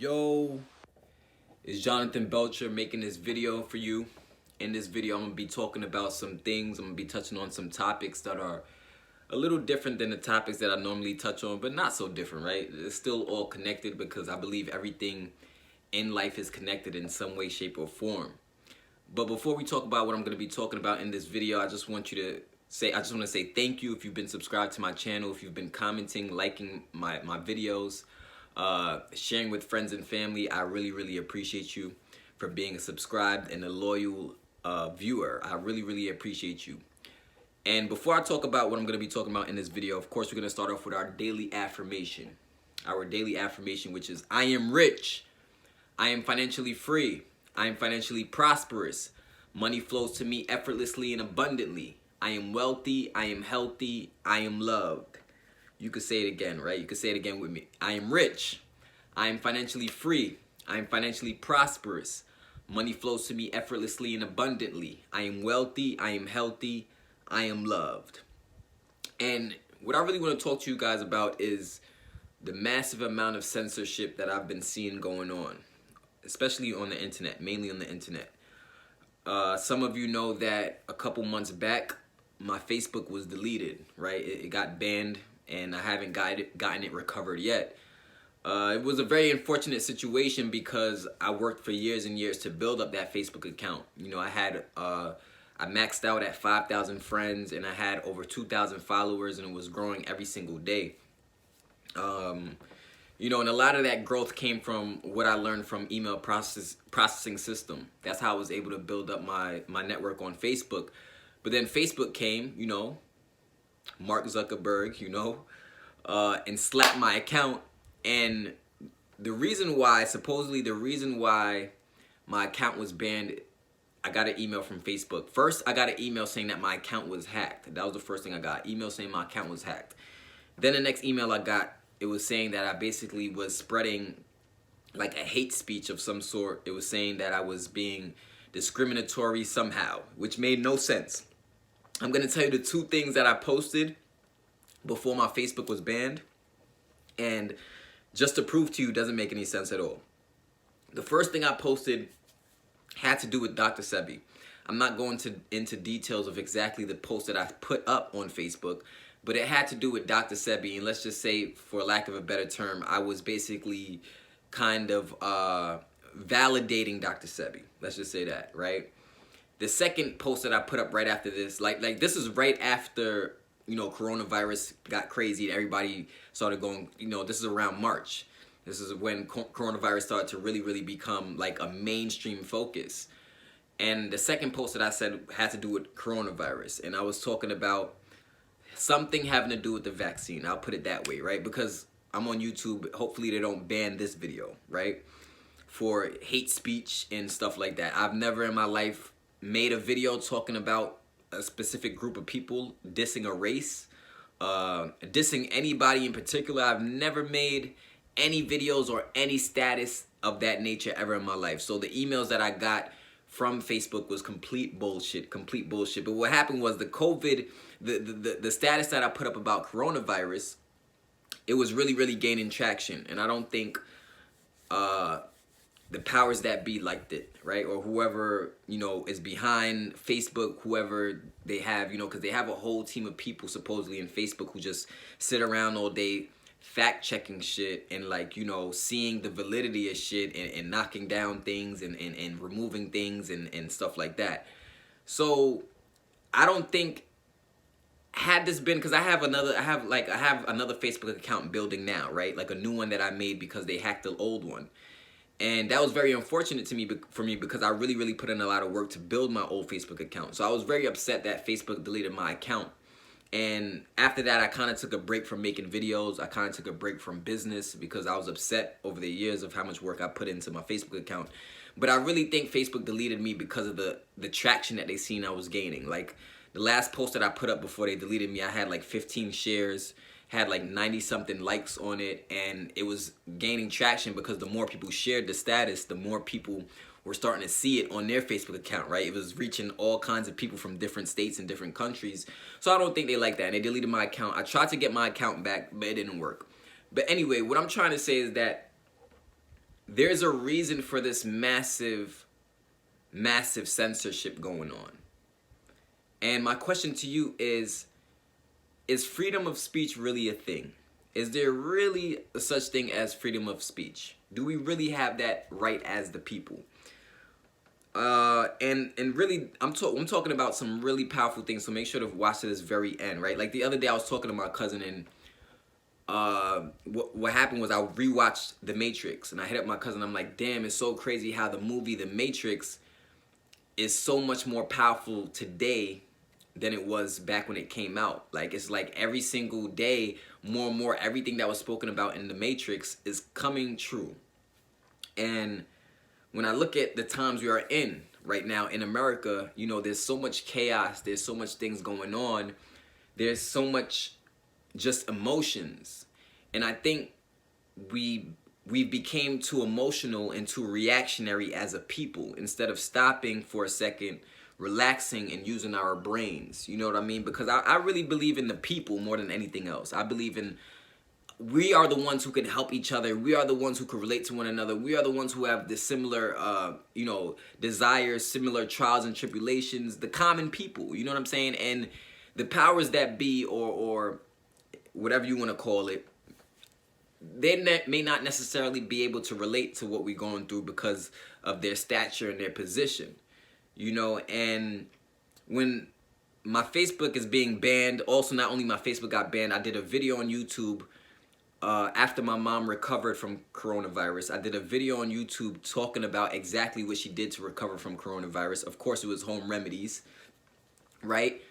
Yo, it's Jonathan Belcher making this video for you. In this video, I'm going to be talking about some things. I'm going to be touching on some topics that are a little different than the topics that I normally touch on, but not so different, right? It's still all connected because I believe everything in life is connected in some way, shape, or form. But before we talk about what I'm going to be talking about in this video, I just want to say thank you if you've been subscribed to my channel, if you've been commenting, liking my videos, sharing with friends and family. I really appreciate you for being subscribed and a loyal viewer. I really appreciate you. And before I talk about what I'm going to be talking about in this video, of course, we're going to start off with our daily affirmation. Our daily affirmation, which is, I am rich. I am financially free. I am financially prosperous. Money flows to me effortlessly and abundantly. I am wealthy. I am healthy. I am loved. You could say it again, right? You could say it again with me. I am rich. I am financially free. I am financially prosperous. Money flows to me effortlessly and abundantly. I am wealthy. I am healthy. I am loved. And what I really want to talk to you guys about is the massive amount of censorship that I've been seeing going on, especially on the internet, mainly on the internet. Some of you know that a couple months back, my Facebook was deleted, right? It got banned, and I haven't gotten it recovered yet. It was a very unfortunate situation because I worked for years and years to build up that Facebook account. You know, I maxed out at 5,000 friends, and I had over 2,000 followers, and it was growing every single day. You know, and a lot of that growth came from what I learned from email processing system. That's how I was able to build up my network on Facebook. But then Facebook came, you know, Mark Zuckerberg, you know, and slapped my account. And the reason why, supposedly the reason why my account was banned, I got an email from Facebook. First, I got an email saying that my account was hacked. That was the first thing I got, email saying my account was hacked. Then the next email I got, it was saying that I basically was spreading like a hate speech of some sort. It was saying that I was being discriminatory somehow, which made no sense. I'm going to tell you the two things that I posted before my Facebook was banned, and just to prove to you, doesn't make any sense at all. The first thing I posted had to do with Dr. Sebi. I'm not going into details of exactly the post that I put up on Facebook, but it had to do with Dr. Sebi, and let's just say, for lack of a better term, I was basically kind of validating Dr. Sebi. Let's just say that, right? The second post that I put up right after this, like this is right after, you know, coronavirus got crazy and everybody started going, you know, this is around March. This is when coronavirus started to really become like a mainstream focus. And the second post that I said had to do with coronavirus, and I was talking about something having to do with the vaccine. I'll put it that way, right? Because I'm on YouTube. Hopefully they don't ban this video, right? For hate speech and stuff like that. I've never in my life made a video talking about a specific group of people, dissing a race, dissing anybody in particular. I've never made any videos or any status of that nature ever in my life. So the emails that I got from Facebook was complete bullshit. But what happened was the COVID, the status that I put up about coronavirus, it was really gaining traction. And I don't think the powers that be liked it, right? Or whoever, you know, is behind Facebook, whoever they have, you know, because they have a whole team of people supposedly in Facebook who just sit around all day fact checking shit and, like, you know, seeing the validity of shit and knocking down things and removing things and stuff like that. So I don't think, had this been, because I have another Facebook account building now, right? Like a new one that I made because they hacked the old one. And that was very unfortunate for me because I really put in a lot of work to build my old Facebook account. So I was very upset that Facebook deleted my account. And after that, I kind of took a break from making videos. I kind of took a break from business because I was upset over the years of how much work I put into my Facebook account. But I really think Facebook deleted me because of the traction that they seen I was gaining. Like the last post that I put up before they deleted me, I had like 15 shares, had like 90-something likes on it, and it was gaining traction because the more people shared the status, the more people were starting to see it on their Facebook account, right? It was reaching all kinds of people from different states and different countries. So I don't think they like that, and they deleted my account. I tried to get my account back, but it didn't work. But anyway, what I'm trying to say is that there's a reason for this massive censorship going on. And my question to you is freedom of speech really a thing? Is there really a such thing as freedom of speech? Do we really have that right as the people? And really, I'm talking about some really powerful things, so make sure to watch to this very end, right? Like the other day I was talking to my cousin, and what happened was I rewatched The Matrix, and I hit up my cousin. I'm like, damn, it's so crazy how the movie The Matrix is so much more powerful today than it was back when it came out. Like, it's like every single day, more and more, everything that was spoken about in The Matrix is coming true. And when I look at the times we are in right now in America, you know, there's so much chaos, there's so much things going on, there's so much just emotions. And I think we became too emotional and too reactionary as a people, instead of stopping for a second, relaxing, and using our brains. You know what I mean? Because I really believe in the people more than anything else. I believe in we are the ones who can help each other. We are the ones who can relate to one another. We are the ones who have the similar, you know, desires, similar trials and tribulations, the common people. You know what I'm saying? And the powers that be, or whatever you want to call it, they may not necessarily be able to relate to what we're going through because of their stature and their position. You know, and when my Facebook is being banned, also not only my Facebook got banned, I did a video on YouTube after my mom recovered from coronavirus. I did a video on YouTube talking about exactly what she did to recover from coronavirus. Of course, it was home remedies, right?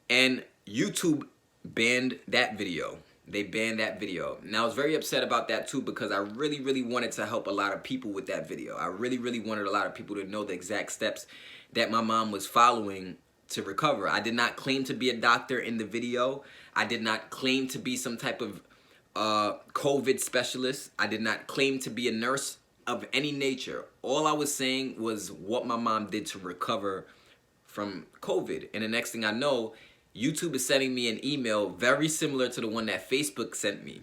And YouTube banned that video. They banned that video. And I was very upset about that too, because I really, really wanted to help a lot of people with that video. I really, really wanted a lot of people to know the exact steps that my mom was following to recover. I did not claim to be a doctor in the video. I did not claim to be some type of COVID specialist. I did not claim to be a nurse of any nature. All I was saying was what my mom did to recover from COVID. And the next thing I know, YouTube is sending me an email very similar to the one that Facebook sent me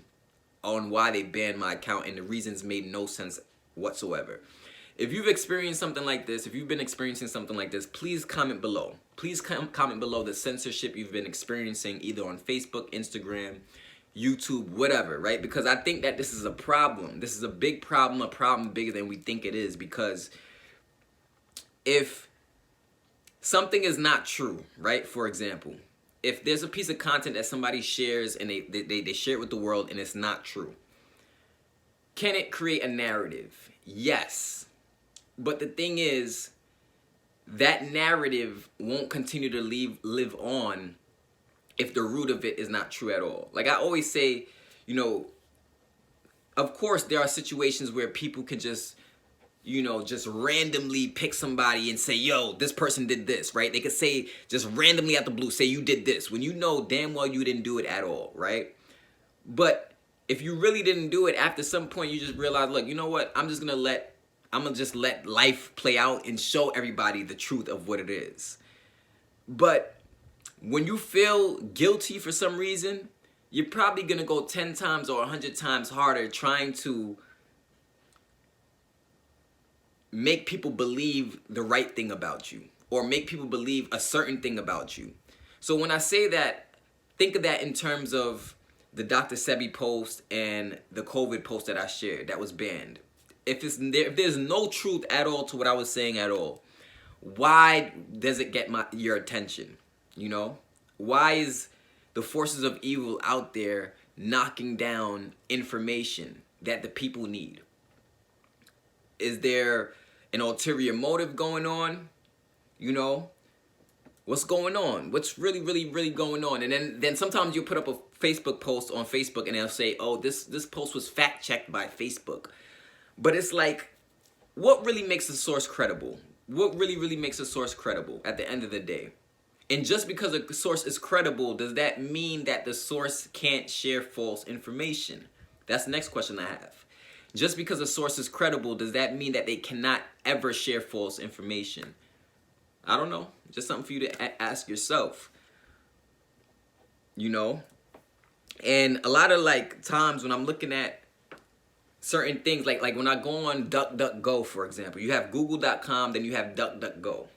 on why they banned my account, and the reasons made no sense whatsoever. If you've experienced something like this, if you've been experiencing something like this, please comment below. Please comment below the censorship you've been experiencing either on Facebook, Instagram, YouTube, whatever, right? Because I think that this is a problem. This is a big problem, a problem bigger than we think it is, because if something is not true, right? For example, if there's a piece of content that somebody shares and they share it with the world and it's not true, can it create a narrative? Yes. But the thing is, that narrative won't continue to live on if the root of it is not true at all. Like I always say, you know, of course there are situations where people can just, you know, just randomly pick somebody and say, yo, this person did this, right? They could say just randomly out the blue, say you did this, when you know damn well you didn't do it at all, right? But if you really didn't do it, after some point you just realize, look, you know what? I'm gonna just let life play out and show everybody the truth of what it is. But when you feel guilty for some reason, you're probably gonna go 10 times or 100 times harder trying to make people believe the right thing about you, or make people believe a certain thing about you. So when I say that, think of that in terms of the Dr. Sebi post and the COVID post that I shared that was banned. If there's no truth at all to what I was saying at all, why does it get your attention? You know? Why is the forces of evil out there knocking down information that the people need? Is there an ulterior motive going on? You know? What's going on? What's really, really, really going on? And then sometimes you put up a Facebook post on Facebook and they'll say, oh, this post was fact-checked by Facebook. But it's like, what really makes a source credible? What really, really makes a source credible at the end of the day? And just because a source is credible, does that mean that the source can't share false information? That's the next question I have. Just because a source is credible, does that mean that they cannot ever share false information? I don't know. Just something for you to ask yourself. You know? And a lot of like times when I'm looking at certain things, like when I go on DuckDuckGo, for example, you have Google.com, then you have DuckDuckGo.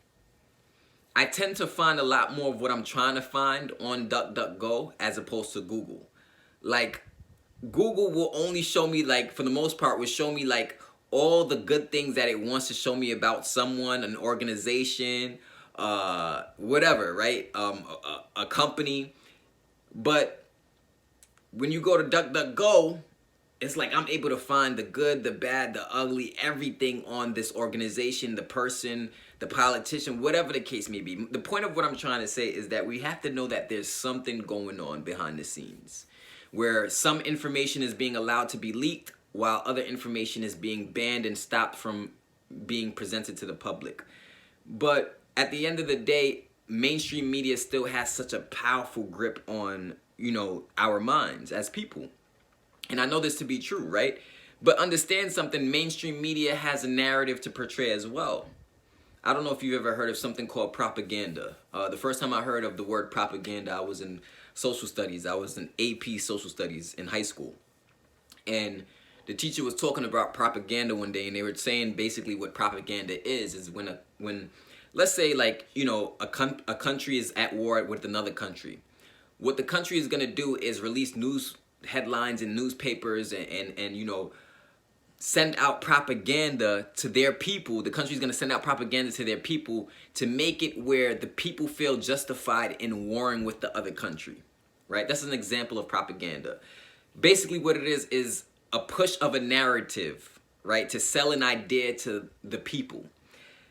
I tend to find a lot more of what I'm trying to find on DuckDuckGo as opposed to Google. Like, Google will only show me, like, for the most part, will show me, like, all the good things that it wants to show me about someone, an organization, whatever, right? A company. But when you go to DuckDuckGo, it's like I'm able to find the good, the bad, the ugly, everything on this organization, the person, the politician, whatever the case may be. The point of what I'm trying to say is that we have to know that there's something going on behind the scenes, where some information is being allowed to be leaked while other information is being banned and stopped from being presented to the public. But at the end of the day, mainstream media still has such a powerful grip on, you know, our minds as people. And I know this to be true, right? But understand something, mainstream media has a narrative to portray as well. I don't know if you've ever heard of something called propaganda. The first time I heard of the word propaganda, I was in social studies. I was in AP social studies in high school. And the teacher was talking about propaganda one day, and they were saying basically what propaganda is when let's say, like, you know, a country is at war with another country. What the country is going to do is release news headlines in newspapers and you know, send out propaganda to their people. The country's going to send out propaganda to their people to make it where the people feel justified in warring with the other country, right? That's an example of propaganda. Basically what it is a push of a narrative, right, to sell an idea to the people.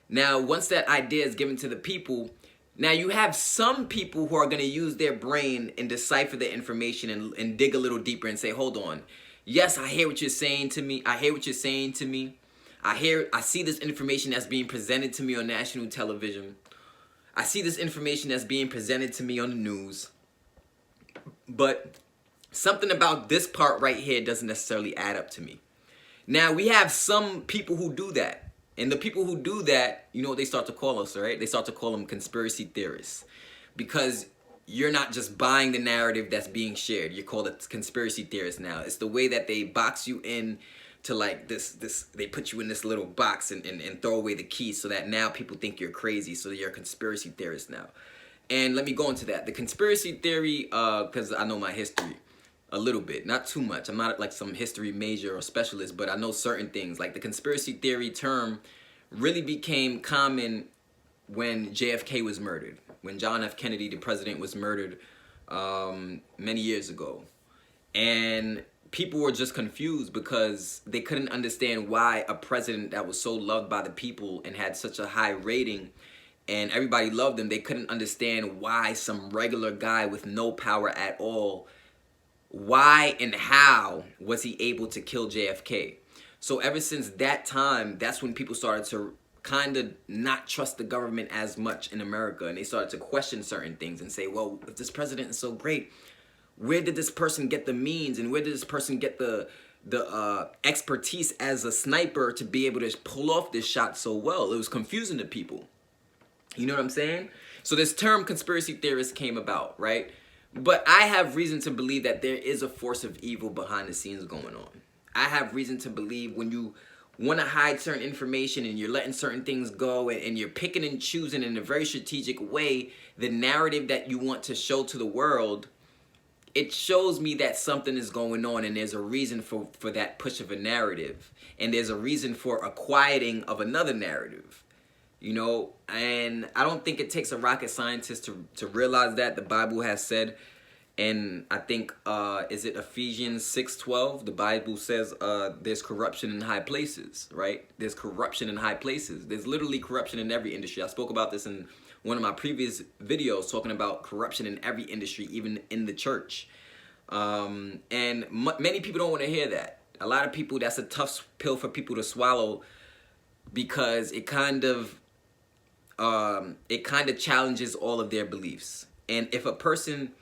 Now, once that idea is given to the people, now you have some people who are going to use their brain and decipher the information and dig a little deeper and say, hold on. Yes, I hear what you're saying to me. I hear what you're saying to me. I see this information that's being presented to me on national television. I see this information that's being presented to me on the news. But something about this part right here doesn't necessarily add up to me. Now, we have some people who do that. And the people who do that, you know what they start to call us, right? They start to call them conspiracy theorists. Because you're not just buying the narrative that's being shared. You're called a conspiracy theorist now. It's the way that they box you in to, like, this they put you in this little box and throw away the keys so that now people think you're crazy. So you're a conspiracy theorist now. And let me go into that. The conspiracy theory, because I know my history a little bit, not too much. I'm not like some history major or specialist, but I know certain things. Like the conspiracy theory term really became common when JFK was murdered, when John F. Kennedy, the president, was murdered many years ago. And people were just confused because they couldn't understand why a president that was so loved by the people and had such a high rating and everybody loved him, they couldn't understand why some regular guy with no power at all, why and how was he able to kill JFK? So ever since that time, that's when people started to kind of not trust the government as much in America. And they started to question certain things and say, well, if this president is so great, where did this person get the means and where did this person get the expertise as a sniper to be able to pull off this shot so well? It was confusing to people. You know what I'm saying? So this term conspiracy theorist came about, right? But I have reason to believe that there is a force of evil behind the scenes going on. I have reason to believe when you want to hide certain information and you're letting certain things go and you're picking and choosing in a very strategic way the narrative that you want to show to the world, it shows me that something is going on and there's a reason for that push of a narrative. And there's a reason for a quieting of another narrative. You know, and I don't think it takes a rocket scientist to realize that. The Bible has said, and I think, is it Ephesians 6:12? The Bible says there's corruption in high places, right? There's corruption in high places. There's literally corruption in every industry. I spoke about this in one of my previous videos, talking about corruption in every industry, even in the church. And many people don't want to hear that. A lot of people, that's a tough pill for people to swallow because it kind of challenges all of their beliefs. And if a person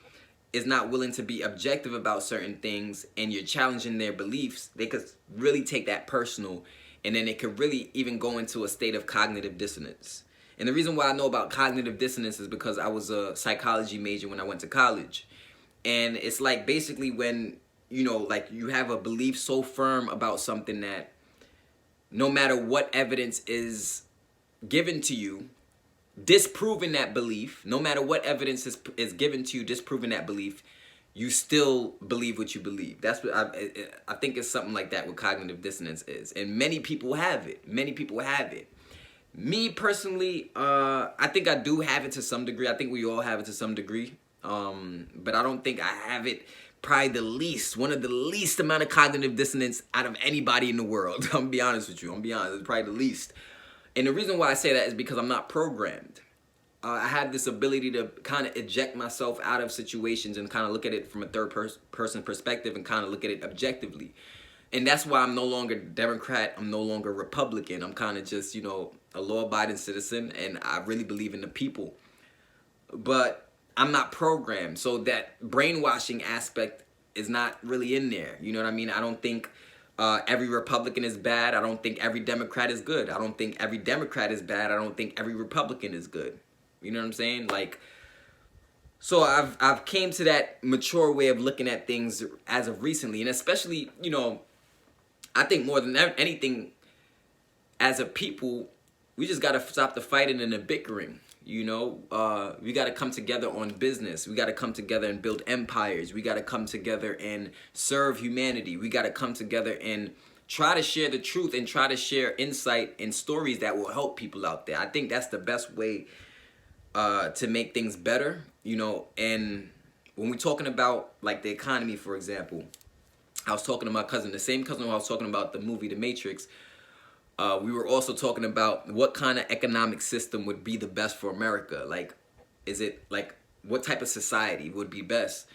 is not willing to be objective about certain things and you're challenging their beliefs, they could really take that personal, and then it could really even go into a state of cognitive dissonance. And the reason why I know about cognitive dissonance is because I was a psychology major when I went to college. And it's like basically when you know, like you have a belief so firm about something that no matter what evidence is given to you, disproving that belief, no matter what evidence is given to you, disproving that belief, you still believe what you believe. That's what I think it's something like that what cognitive dissonance is. And many people have it. Many people have it. Me personally, I think I do have it to some degree. I think we all have it to some degree. But I don't think I have it probably one of the least amount of cognitive dissonance out of anybody in the world. I'm gonna be honest with you. It's probably the least. And the reason why I say that is because I'm not programmed. I have this ability to kind of eject myself out of situations and kind of look at it from a third person perspective and kind of look at it objectively. And that's why I'm no longer Democrat. I'm no longer Republican. I'm kind of just, you know, a law-abiding citizen, and I really believe in the people. But I'm not programmed, so that brainwashing aspect is not really in there. You know what I mean? I don't think every Republican is bad. I don't think every Democrat is good. I don't think every Democrat is bad. I don't think every Republican is good. You know what I'm saying? Like, so I've came to that mature way of looking at things as of recently, and especially, you know, I think more than anything, as a people, we just gotta stop the fighting and the bickering. You know, we gotta come together on business. We gotta come together and build empires. We gotta come together and serve humanity. We gotta come together and try to share the truth and try to share insight and stories that will help people out there. I think that's the best way to make things better, you know. And when we're talking about like the economy, for example, I was talking to my cousin, the same cousin who I was talking about the movie The Matrix. We were also talking about what kind of economic system would be the best for America. Like, is it like what type of society would be best?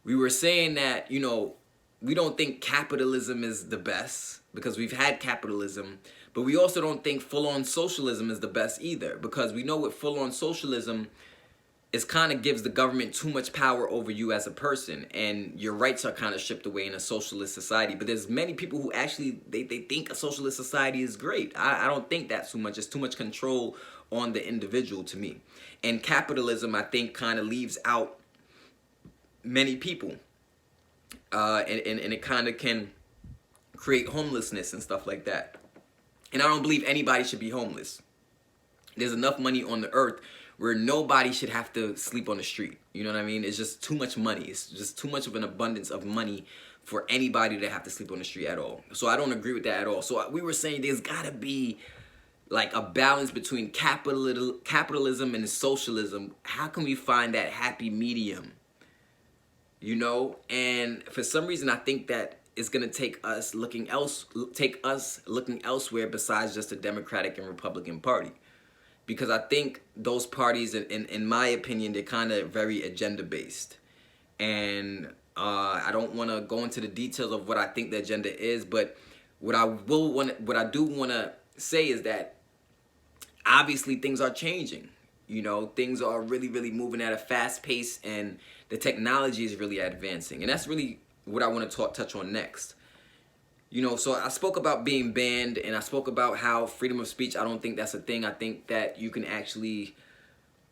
We were saying that, you know, we don't think capitalism is the best because we've had capitalism, but we also don't think full-on socialism is the best either, because we know with full-on socialism, it kind of gives the government too much power over you as a person, and your rights are kind of stripped away in a socialist society. But there's many people who actually, they think a socialist society is great. I don't think that too much. It's too much control on the individual to me. And capitalism, I think, kind of leaves out many people. And it kind of can create homelessness and stuff like that. And I don't believe anybody should be homeless. There's enough money on the earth where nobody should have to sleep on the street. You know what I mean? It's just too much money. It's just too much of an abundance of money for anybody to have to sleep on the street at all. So I don't agree with that at all. So we were saying there's gotta be like a balance between capitalism and socialism. How can we find that happy medium? You know? And for some reason, I think that it's gonna take us looking elsewhere besides just the Democratic and Republican Party. Because I think those parties, in my opinion, they're kind of very agenda-based. And I don't want to go into the details of what I think the agenda is, but what I do want to say is that obviously things are changing. You know, things are really, really moving at a fast pace, and the technology is really advancing. And that's really what I want to touch on next. You know, so I spoke about being banned, and I spoke about how freedom of speech, I don't think that's a thing. I think that you can actually,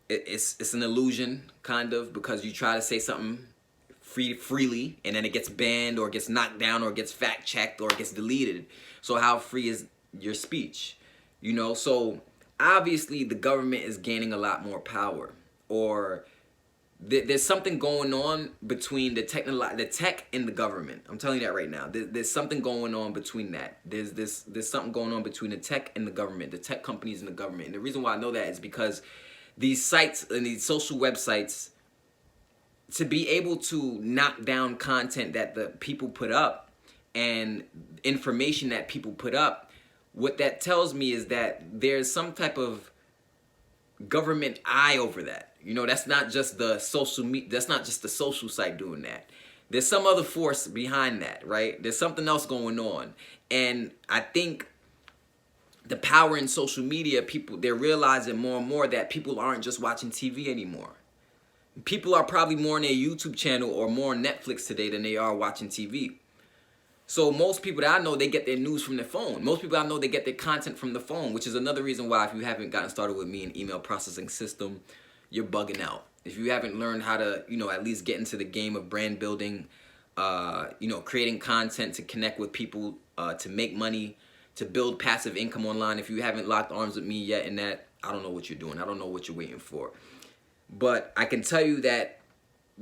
it's an illusion, kind of, because you try to say something freely, and then it gets banned, or it gets knocked down, or it gets fact-checked, or it gets deleted. So how free is your speech? You know, so obviously the government is gaining a lot more power, or there's something going on between the tech and the government. I'm telling you that right now. There's something going on between that. There's something going on between the tech and the government, the tech companies and the government. And the reason why I know that is because these sites and these social websites, to be able to knock down content that the people put up and information that people put up, what that tells me is that there's some type of government eye over that. You know, that's not just the social site doing that. There's some other force behind that, right? There's something else going on. And I think the power in social media, they're realizing more and more that people aren't just watching TV anymore. People are probably more on their YouTube channel or more on Netflix today than they are watching TV. So most people that I know, they get their news from their phone. Most people I know, they get their content from the phone, which is another reason why if you haven't gotten started with me in email processing system, you're bugging out. If you haven't learned how to, you know, at least get into the game of brand building, creating content to connect with people, to make money, to build passive income online. If you haven't locked arms with me yet in that, I don't know what you're doing. I don't know what you're waiting for. But I can tell you that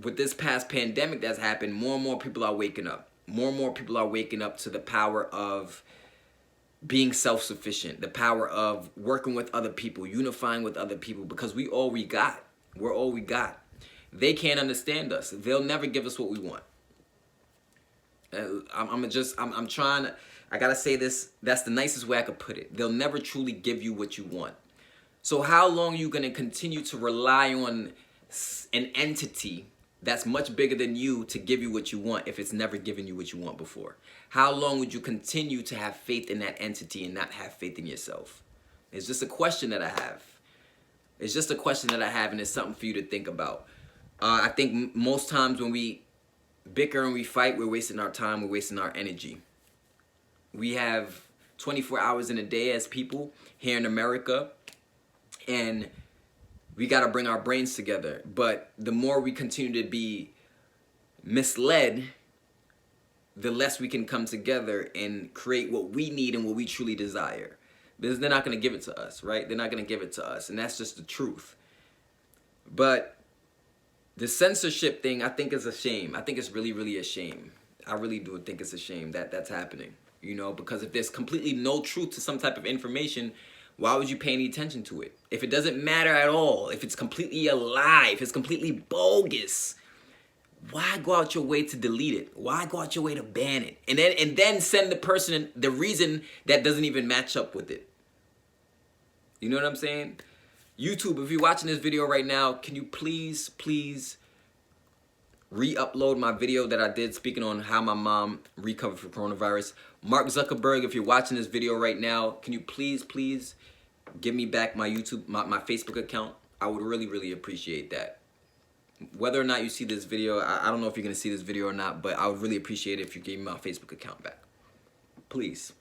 with this past pandemic that's happened, more and more people are waking up. More and more people are waking up to the power of being self-sufficient, the power of working with other people, unifying with other people, because we're all we got. They can't understand us. They'll never give us what we want. I'm trying to, I gotta say this, that's the nicest way I could put it. They'll never truly give you what you want. So how long are you gonna continue to rely on an entity that's much bigger than you to give you what you want if it's never given you what you want before? How long would you continue to have faith in that entity and not have faith in yourself? It's just a question that I have. It's just a question that I have, and it's something for you to think about. I think most times when we bicker and we fight, we're wasting our time, we're wasting our energy. We have 24 hours in a day as people here in America, and we got to bring our brains together. But the more we continue to be misled, the less we can come together and create what we need and what we truly desire. Because they're not going to give it to us, right? They're not going to give it to us. And that's just the truth. But the censorship thing, I think, is a shame. I think it's really, really a shame. I really do think it's a shame that that's happening. Because if there's completely no truth to some type of information, why would you pay any attention to it? If it doesn't matter at all, if it's completely a lie, if it's completely bogus, why go out your way to delete it? Why go out your way to ban it? And then send the person the reason that doesn't even match up with it. You know what I'm saying? YouTube, if you're watching this video right now, can you please re-upload my video that I did speaking on how my mom recovered from coronavirus? Mark Zuckerberg, if you're watching this video right now, can you please give me back my my Facebook account? I would really, really appreciate that. Whether or not you see this video, I don't know if you're going to see this video or not, but I would really appreciate it if you gave me my Facebook account back. Please.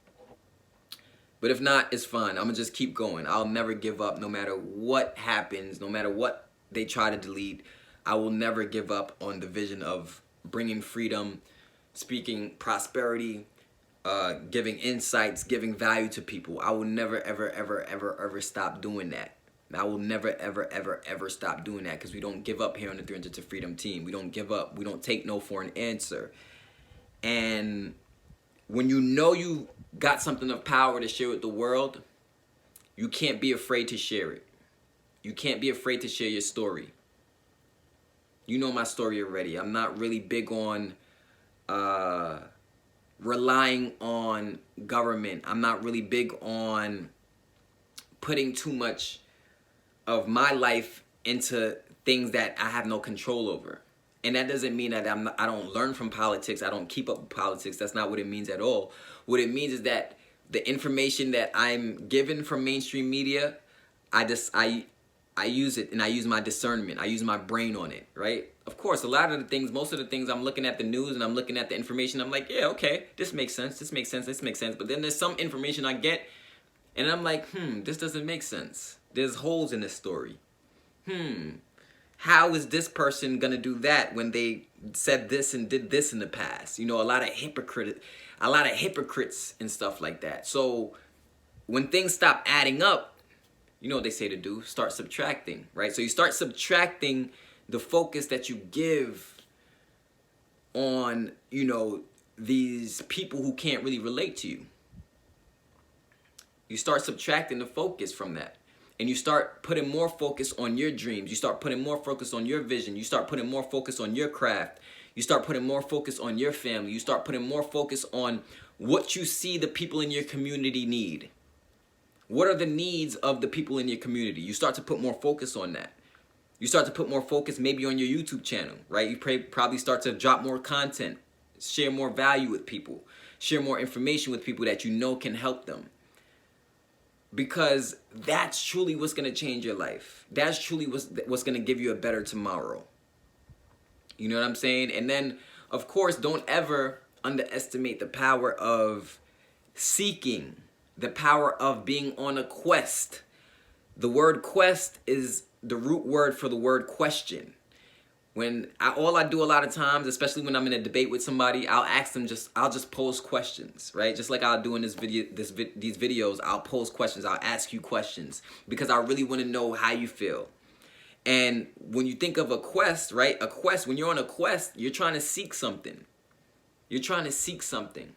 But if not, it's fine. I'm going to just keep going. I'll never give up no matter what happens, no matter what they try to delete. I will never give up on the vision of bringing freedom, speaking prosperity, giving insights, giving value to people. I will never, ever stop doing that. I will never, ever stop doing that, because we don't give up here on the 300 to Freedom team. We don't give up. We don't take no for an answer. And when you know you got something of power to share with the world, you can't be afraid to share it. You can't be afraid to share your story. You know my story already. I'm not really big on relying on government. I'm not really big on putting too much of my life into things that I have no control over. And that doesn't mean that I don't learn from politics. I don't keep up with politics. That's not what it means at all. What it means is that the information that I'm given from mainstream media, I use it, and I use my discernment. I use my brain on it, right? Of course, most of the things I'm looking at the news and I'm looking at the information, I'm like, yeah, okay, this makes sense, this makes sense, this makes sense. But then there's some information I get and I'm like, this doesn't make sense. There's holes in this story. How is this person gonna do that when they said this and did this in the past? A lot of hypocrites and stuff like that. So when things stop adding up, you know what they say to do? Start subtracting, right? So you start subtracting the focus that you give on, these people who can't really relate to you. You start subtracting the focus from that. And you start putting more focus on your dreams. You start putting more focus on your vision. You start putting more focus on your craft. You start putting more focus on your family. You start putting more focus on what you see the people in your community need. What are the needs of the people in your community? You start to put more focus on that. You start to put more focus maybe on your YouTube channel, right? You probably start to drop more content, share more value with people, share more information with people that you know can help them. Because that's truly what's going to change your life. That's truly what's going to give you a better tomorrow. You know what I'm saying? And then, of course, don't ever underestimate the power of seeking, the power of being on a quest. The word quest is the root word for the word question. All I do a lot of times, especially when I'm in a debate with somebody, I'll just pose questions, right? Just like I'll do in these videos, I'll pose questions, I'll ask you questions because I really want to know how you feel. And when you think of a quest, right? When you're on a quest, you're trying to seek something. You're trying to seek something.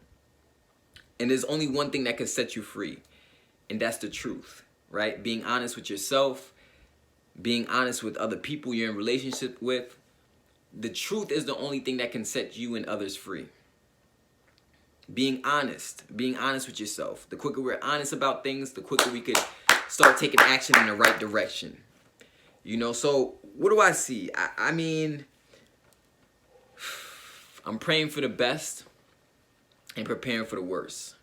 And there's only one thing that can set you free, and that's the truth, right? Being honest with yourself, being honest with other people you're in relationship with. The truth is the only thing that can set you and others free. Being honest with yourself. The quicker we're honest about things, the quicker we could start taking action in the right direction. You know, so what do I see? I mean, I'm praying for the best and preparing for the worst.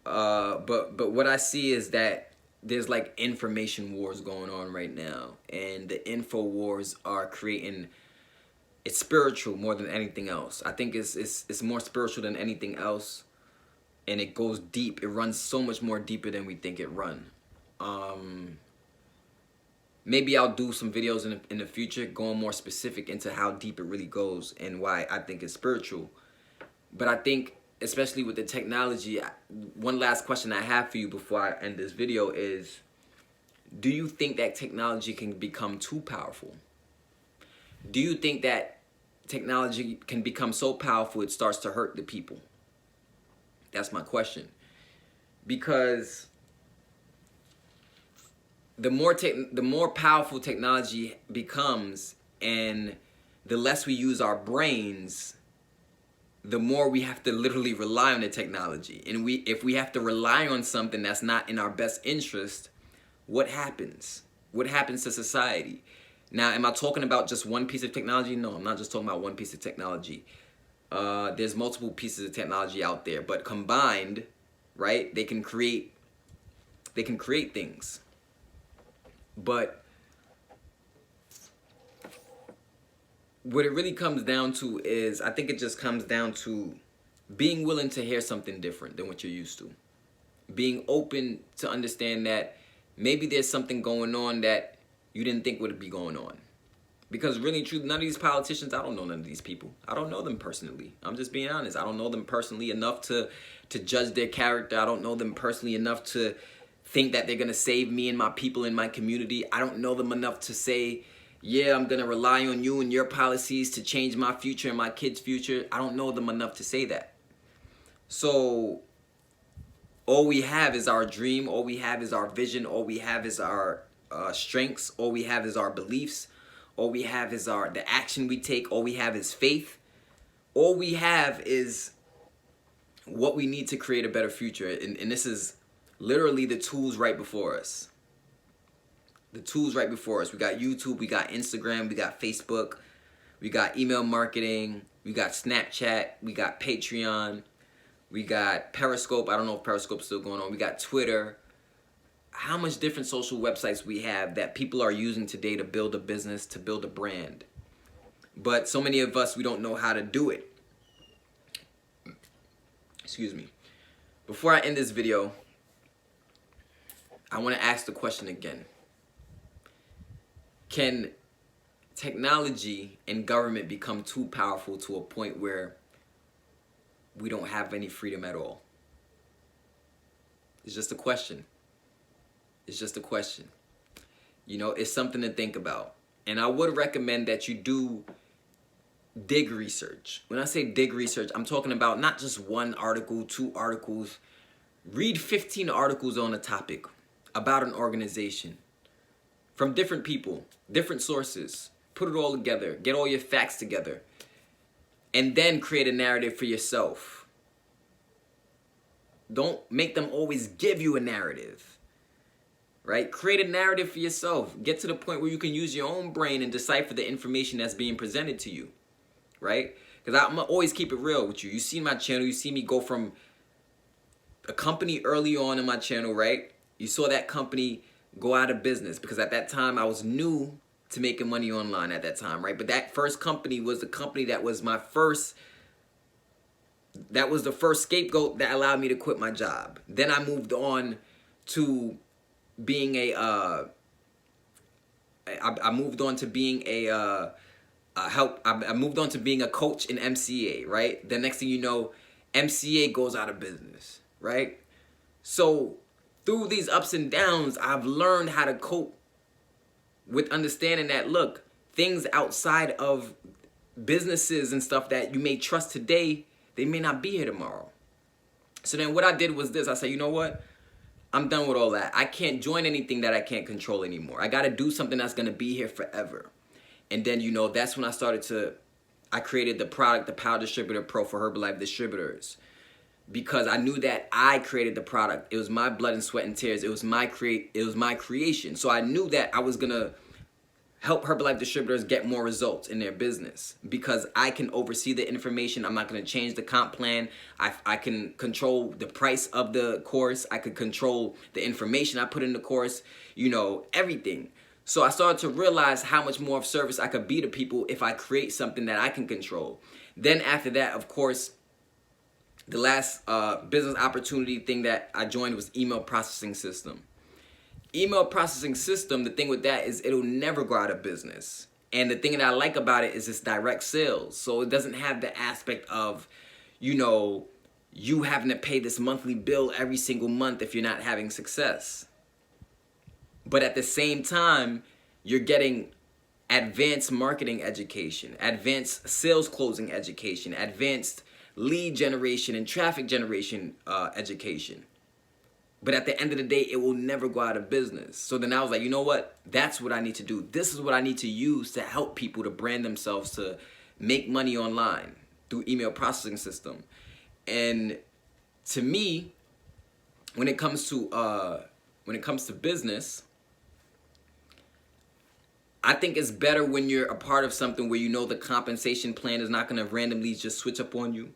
But what I see is that there's like information wars going on right now, and the info wars are creating. It's spiritual more than anything else. I think it's more spiritual than anything else, and it goes deep. It runs so much more deeper than we think it run. Maybe I'll do some videos in the future going more specific into how deep it really goes and why I think it's spiritual. But I think, especially with the technology, one last question I have for you before I end this video is, do you think that technology can become too powerful? Do you think that technology can become so powerful it starts to hurt the people? That's my question. Because the more powerful technology becomes and the less we use our brains, the more we have to literally rely on the technology. And if we have to rely on something that's not in our best interest, what happens? What happens to society? Now, am I talking about just one piece of technology? No, I'm not just talking about one piece of technology. There's multiple pieces of technology out there, but combined, right, they can create things. But what it really comes down to is, I think it just comes down to being willing to hear something different than what you're used to. Being open to understand that maybe there's something going on that you didn't think would be going on. Because really and truly, none of these politicians, I don't know none of these people. I don't know them personally. I'm just being honest. I don't know them personally enough to judge their character. I don't know them personally enough to think that they're going to save me and my people in my community. I don't know them enough to say, yeah, I'm going to rely on you and your policies to change my future and my kids' future. I don't know them enough to say that. So all we have is our dream. All we have is our vision. All we have is our strengths. All we have is our beliefs. All we have is the action we take. All we have is faith. All we have is what we need to create a better future. And this is literally the tools right before us. The tools right before us. We got YouTube, we got Instagram, we got Facebook, we got email marketing, we got Snapchat, we got Patreon, we got Periscope. I don't know if Periscope's still going on. We got Twitter. How much different social websites we have that people are using today to build a business, to build a brand. But so many of us, we don't know how to do it. Excuse me. Before I end this video, I want to ask the question again. Can technology and government become too powerful to a point where we don't have any freedom at all? It's just a question. It's just a question. You know, it's something to think about. And I would recommend that you do dig research. When I say dig research, I'm talking about not just one article, 2 articles. Read 15 articles on a topic about an organization from different people, different sources. Put it all together. Get all your facts together. And then create a narrative for yourself. Don't make them always give you a narrative. Right? Create a narrative for yourself. Get to the point where you can use your own brain and decipher the information that's being presented to you. Right? Because I'm going to always keep it real with you. You see my channel. You see me go from a company early on in my channel, right? You saw that company go out of business because at that time I was new to making money online at that time, right? But that first company was the company that was my first, that was the first scapegoat that allowed me to quit my job. Then I moved on to being a I moved on to being a coach in MCA, right? The next thing you know, MCA goes out of business, right? So through these ups and downs, I've learned how to cope with understanding that, look, things outside of businesses and stuff that you may trust today, they may not be here tomorrow. So then what I did was this. I said, you know what? I'm done with all that. I can't join anything that I can't control anymore. I got to do something that's going to be here forever. And then, that's when I created the product, the Power Distributor Pro for Herbalife distributors. Because I knew that I created the product. It was my blood and sweat and tears. It was my creation. So I knew that I was going to help Herbalife distributors get more results in their business because I can oversee the information. I'm not going to change the comp plan. I can control the price of the course. I could control the information I put in the course, everything. So I started to realize how much more of service I could be to people if I create something that I can control. Then after that, of course, the last business opportunity thing that I joined was email processing system. Email processing system, the thing with that is it'll never go out of business. And the thing that I like about it is it's direct sales. So it doesn't have the aspect of, you having to pay this monthly bill every single month if you're not having success. But at the same time, you're getting advanced marketing education, advanced sales closing education, advanced lead generation and traffic generation education. But at the end of the day, it will never go out of business. So then I was like, you know what? That's what I need to do. This is what I need to use to help people to brand themselves, to make money online through email processing system. And to me, when it comes to business, I think it's better when you're a part of something where the compensation plan is not going to randomly just switch up on you.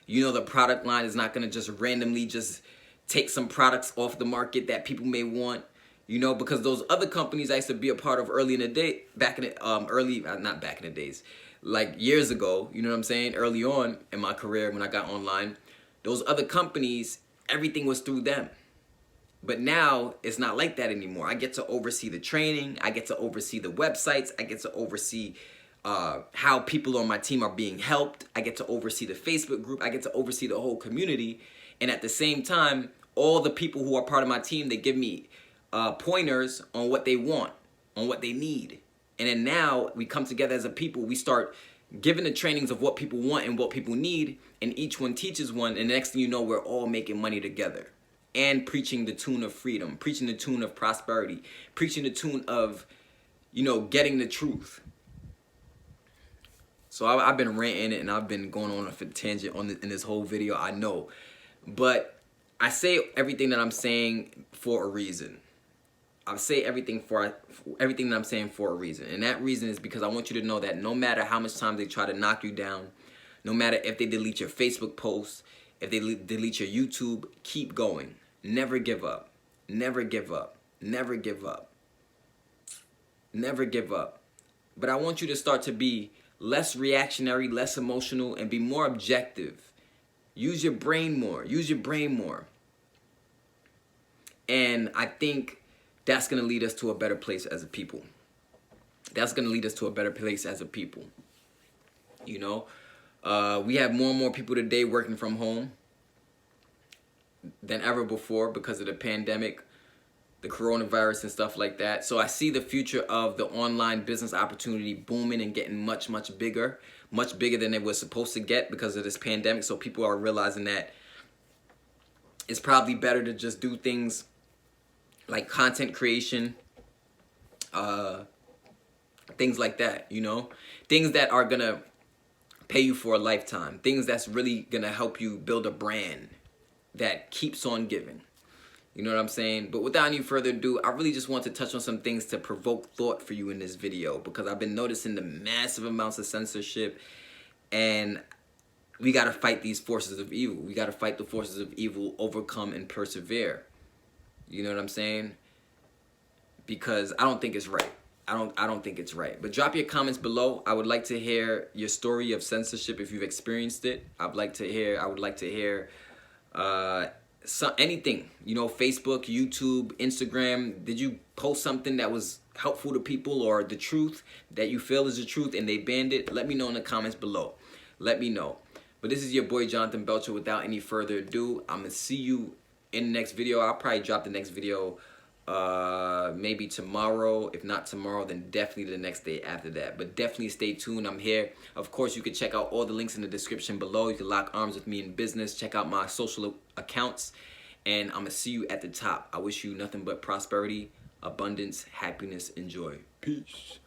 The product line is not going to just randomly just take some products off the market that people may want, because those other companies I used to be a part of early in the day, not back in the days, like years ago, you know what I'm saying? Early on in my career when I got online, those other companies, everything was through them. But now it's not like that anymore. I get to oversee the training. I get to oversee the websites. I get to oversee how people on my team are being helped. I get to oversee the Facebook group. I get to oversee the whole community. And at the same time, all the people who are part of my team, they give me pointers on what they want, on what they need. And then now we come together as a people. We start giving the trainings of what people want and what people need. And each one teaches one. And the next thing you know, we're all making money together. And preaching the tune of freedom, preaching the tune of prosperity, preaching the tune of, getting the truth. So I've been ranting and I've been going on a tangent in this whole video, I know. But I say everything that I'm saying for a reason. I say everything that I'm saying for a reason. And that reason is because I want you to know that no matter how much time they try to knock you down, no matter if they delete your Facebook posts, if they delete your YouTube, keep going. Never give up. Never give up. Never give up. Never give up. But I want you to start to be less reactionary, less emotional, and be more objective. Use your brain more. Use your brain more. And I think that's going to lead us to a better place as a people. That's going to lead us to a better place as a people. We have more and more people today working from home than ever before because of the pandemic, the coronavirus and stuff like that. So I see the future of the online business opportunity booming and getting much, much bigger than it was supposed to get because of this pandemic. So people are realizing that it's probably better to just do things like content creation, things like that, things that are going to pay you for a lifetime, things that's really going to help you build a brand that keeps on giving. You know what I'm saying? But without any further ado, I really just want to touch on some things to provoke thought for you in this video because I've been noticing the massive amounts of censorship and we got to fight these forces of evil. We got to fight the forces of evil, overcome and persevere. You know what I'm saying? Because I don't think it's right. I don't think it's right. But drop your comments below. I would like to hear your story of censorship if you've experienced it. I would like to hear anything, Facebook, YouTube, Instagram. Did you post something that was helpful to people, or the truth that you feel is the truth and they banned it, let me know in the comments below. Let me know. But this is your boy Jonathan Belcher. Without any further ado, I'm going to see you in the next video. I'll probably drop the next video maybe tomorrow. If not tomorrow, then definitely the next day after that. But definitely stay tuned. I'm here. Of course, you can check out all the links in the description below. You can lock arms with me in business. Check out my social accounts. And I'm going to see you at the top. I wish you nothing but prosperity, abundance, happiness, and joy. Peace.